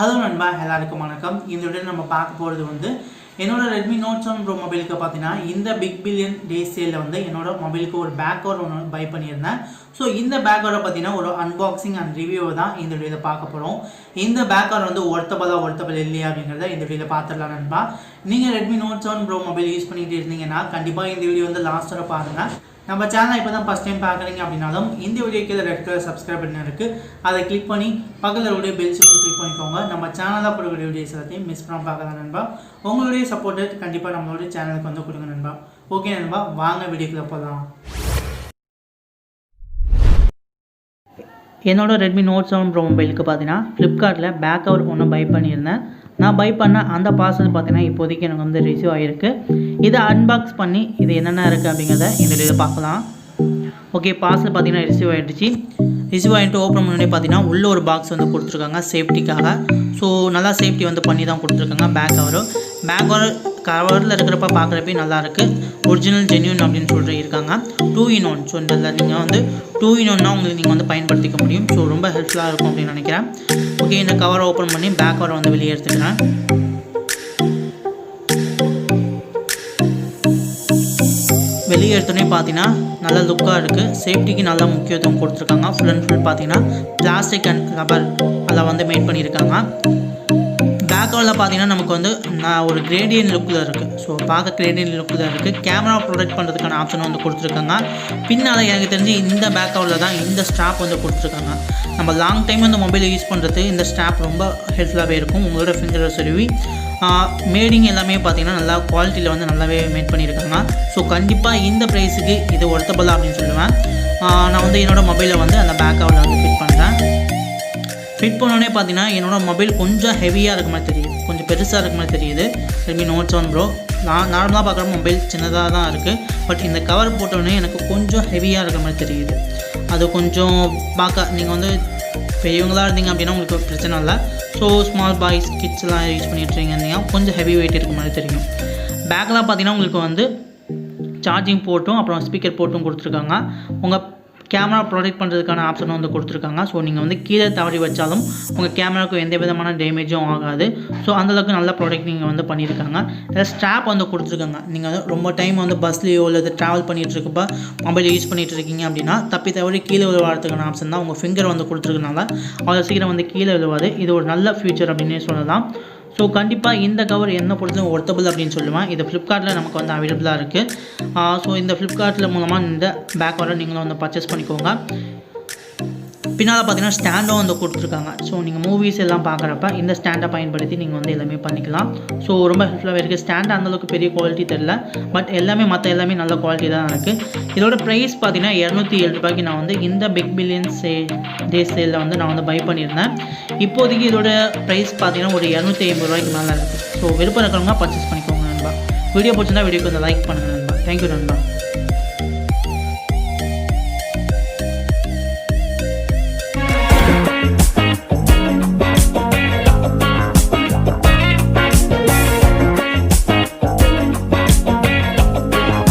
Hello நண்பா, எல்லாருக்கும் வணக்கம். இந்த வீடியோ நம்ம பார்க்க போகிறது வந்து என்னோட Redmi Note 7 Pro மொபைலுக்கு பார்த்தீங்கன்னா இந்த பிக் பில்லியன் டே சேலில் வந்து என்னோட மொபைலுக்கு ஒரு பேக் கவர் ஒன்று பை பண்ணியிருந்தேன். ஸோ இந்த பேக் கவரை பார்த்தீங்கன்னா ஒரு அன்பாக்சிங் அண்ட் ரிவ்யூவை தான் இந்த வீடியோவில் பார்க்க போகிறோம். இந்த பேக் கவர் வந்து ஒர்த்தபிள் இல்லையா அப்படிங்கிறத இந்த வீடியோவில் பார்த்துடலாம் நண்பா. நீங்கள் Redmi Note 7 Pro mobile use பண்ணிட்டு இருந்தீங்கன்னா கண்டிப்பாக இந்த வீடியோ வந்து லாஸ்ட் வரை பாருங்கள். நம்ம சேனலை இப்போ தான் ஃபஸ்ட் டைம் பார்க்குறீங்க அப்படின்னாலும் இந்த வீடியோ கீழே ரெட் கலர் சப்ஸ்கிரைப் பண்ணி இருக்குது, அதை கிளிக் பண்ணி பக்கத்தில் வீடியோ பெல் சிம்பிள் கிளிக் பண்ணிக்கோங்க. நம்ம சேனலில் போடக்கூடிய வீடியோஸ் எல்லாத்தையும் மிஸ் பண்ணாமல் பார்க்கலாம் நண்பா. உங்களுடைய சப்போர்ட்டு கண்டிப்பாக நம்மளுடைய சேனலுக்கு வந்து கொடுங்க நண்பா. ஓகே நண்பா, வாங்க வீடியோக்குள்ளே போகலாம். என்னோட Redmi Note 7 Pro மொபைலுக்கு பார்த்தீங்கன்னா ஃப்ளிப்கார்ட்டில் பேக் கவர் ஒன்று பை பண்ணியிருந்தேன். நான் பை பண்ண அந்த பார்சல் பார்த்தீங்கன்னா இப்போதைக்கு எனக்கு வந்து ரிசீவ் ஆகிருக்கு. இதை அன்பாக்ஸ் பண்ணி இது என்னென்ன இருக்குது அப்படிங்கிறத இந்த வீடியோவில் பார்க்கலாம். ஓகே, பார்சல் பார்த்தீங்கன்னா ரிசீவ் ஆகிடுச்சு. ரிசீவ் ஆகிட்டு ஓப்பன் பண்ணி பார்த்தீங்கன்னா உள்ளே ஒரு பாக்ஸ் வந்து கொடுத்துருக்காங்க சேஃப்டிக்காக. ஸோ நல்லா சேஃப்டி வந்து பண்ணி தான் கொடுத்துருக்காங்க. பேக் கவரில் இருக்கிறப்ப பார்க்குறப்பே நல்லாயிருக்கு. ஒரிஜினல் ஜென்யூன் அப்படின்னு சொல்லிட்டு இருக்காங்க. 2 in 1. ஸோ இந்த நீங்கள் வந்து 2 in 1 உங்களுக்கு நீங்கள் வந்து பயன்படுத்திக்க முடியும். ஸோ ரொம்ப ஹெல்ப்ஃபுல்லாக இருக்கும் அப்படின்னு நினைக்கிறேன். ஓகே, இந்த கவரை ஓப்பன் பண்ணி பேக் கவரை வந்து வெளியே எடுத்துக்கிறேன். வெளியே எடுத்தோடனே பார்த்தீங்கன்னா நல்ல லுக்காக இருக்குது. சேஃப்டிக்கு நல்லா முக்கியத்துவம் கொடுத்துருக்காங்க. ஃபுல் அண்ட் ஃபுல் பார்த்தீங்கன்னா பிளாஸ்டிக் அண்ட் ரப்பர் அதில் வந்து மேட் பண்ணியிருக்காங்க. பேக் கவரில் பார்த்தீங்கன்னா நமக்கு வந்து ஒரு கிரேடியன் லுக்கில் இருக்குது. ஸோ பார்க்க கிரேடியன் லுக்கில் இருக்குது. கேமரா ப்ரொடெக்ட் பண்ணுறதுக்கான ஆப்ஷன் வந்து கொடுத்துருக்காங்க. பின்னால் எனக்கு தெரிஞ்சு இந்த பேக் கவரில் தான் இந்த ஸ்ட்ராப் வந்து கொடுத்துருக்காங்க. நம்ம லாங் டைம் வந்து மொபைலை யூஸ் பண்ணுறது இந்த ஸ்ட்ராப் ரொம்ப ஹெல்ப்ஃபுல்லாகவே இருக்கும். உங்களோட ஃபிங்கரை சொருவி மேடிங் எல்லாமே பார்த்தீங்கன்னா நல்லா குவாலிட்டியில் வந்து நல்லாவே மேட் பண்ணியிருக்காங்க. ஸோ கண்டிப்பாக இந்த ப்ரைஸுக்கு இது ஒர்த்தபிளா அப்படின்னு சொல்லுவேன். நான் வந்து என்னோடய மொபைலை வந்து அந்த பேக் கவரில் வந்து ஃபிட் பண்ணுறேன். ஃபிட் பண்ணோடனே பார்த்தீங்கன்னா என்னோடய மொபைல் கொஞ்சம் ஹெவியாக இருக்க மாதிரி தெரியுது, கொஞ்சம் பெருசாக இருக்க மாதிரி தெரியுது. Redmi Note 7 Pro நான் நார்மலாக பார்க்குற மொபைல் சின்னதாக தான் இருக்குது. பட் இந்த கவர் போட்டோடனே எனக்கு கொஞ்சம் ஹெவியாக இருக்கிற மாதிரி தெரியுது. அது கொஞ்சம் பார்க்க நீங்கள் வந்து பெரியவங்களாக இருந்தீங்க அப்படின்னா உங்களுக்கு பிரச்சனை இல்லை. ஸோ ஸ்மால் பாய்ஸ் கிட்ஸ்லாம் யூஸ் பண்ணிட்டுருக்கீங்கன்னா கொஞ்சம் ஹெவி வெயிட் இருக்க மாதிரி தெரியும். பேக்கெலாம் பார்த்தீங்கன்னா உங்களுக்கு வந்து சார்ஜிங் போர்ட்டும் அப்புறம் ஸ்பீக்கர் போர்ட்டும் கொடுத்துருக்காங்க. உங்கள் கேமரா ப்ரொடெக்ட் பண்ணுறதுக்கான ஆப்ஷனும் வந்து கொடுத்துருக்காங்க. ஸோ நீங்கள் வந்து கீழே தவறி வச்சாலும் உங்கள் கேமராவுக்கு எந்த விதமான டேமேஜும் ஆகாது. ஸோ அந்தளவுக்கு நல்ல ப்ராடக்ட் நீங்கள் வந்து பண்ணியிருக்காங்க. இதில் ஸ்ட்ராப் வந்து கொடுத்துருக்காங்க. நீங்கள் வந்து ரொம்ப டைம் வந்து பஸ்லேயோ இல்லை ட்ராவல் பண்ணிகிட்ருக்கப்போ மொபைல் யூஸ் பண்ணிகிட்டு இருக்கீங்க அப்படின்னா தவறி கீழே விழுவாறதுக்கான ஆப்ஷன் தான். உங்கள் ஃபிங்கர் வந்து கொடுத்துருக்கனால அவ்வளோ சீக்கிரம் வந்து கீழே விழுவாது. இது ஒரு நல்ல ஃபியூச்சர் அப்படின்னே சொல்லலாம். ஸோ கண்டிப்பாக இந்த கவர் என்ன பொறுத்தவரை ஒர்த்தபிள் அப்படின்னு சொல்லுவேன். இது ஃப்ளிப்கார்ட்டில் நமக்கு வந்து அவைலபிளாக இருக்குது. ஸோ இந்த ஃப்ளிப்கார்ட்டில் மூலமாக இந்த பேக் கவரை நீங்களும் வந்து பர்ச்சேஸ் பண்ணிக்கோங்க. பின்னால் பார்த்தீங்கன்னா ஸ்டாண்டும் வந்து கொடுத்துருக்காங்க. ஸோ நீங்கள் மூவிஸ் எல்லாம் பார்க்குறப்ப இந்த ஸ்டாண்டை பயன்படுத்தி நீங்கள் வந்து எல்லாமே பண்ணிக்கலாம். ஸோ ரொம்ப ஹெல்ப்ஃபுல்லாக இருக்குது. ஸ்டாண்ட் அந்தளவுக்கு பெரிய குவாலிட்டி தெரில, பட் மற்ற எல்லாமே நல்ல குவாலிட்டி தான் இருக்குது. இதோட ப்ரைஸ் பார்த்தீங்கன்னா 207 ரூபாய்க்கு நான் வந்து இந்த பிக் பில்லியன் டே சேலில் வந்து நான் வந்து பை பண்ணியிருந்தேன். இப்போதைக்கு இதோட ப்ரைஸ் பார்த்தீங்கன்னா ஒரு 250 ரூபாய்க்கு மேலே இருக்குது. ஸோ விருப்பம் இருக்கிறவங்க பர்ச்சேஸ் பண்ணிக்கோங்க நண்பா. வீடியோ பிடிச்சிருந்தா வீடியோக்கு வந்து லைக் பண்ணுங்கள் நண்பா. தேங்க்யூ நண்பா.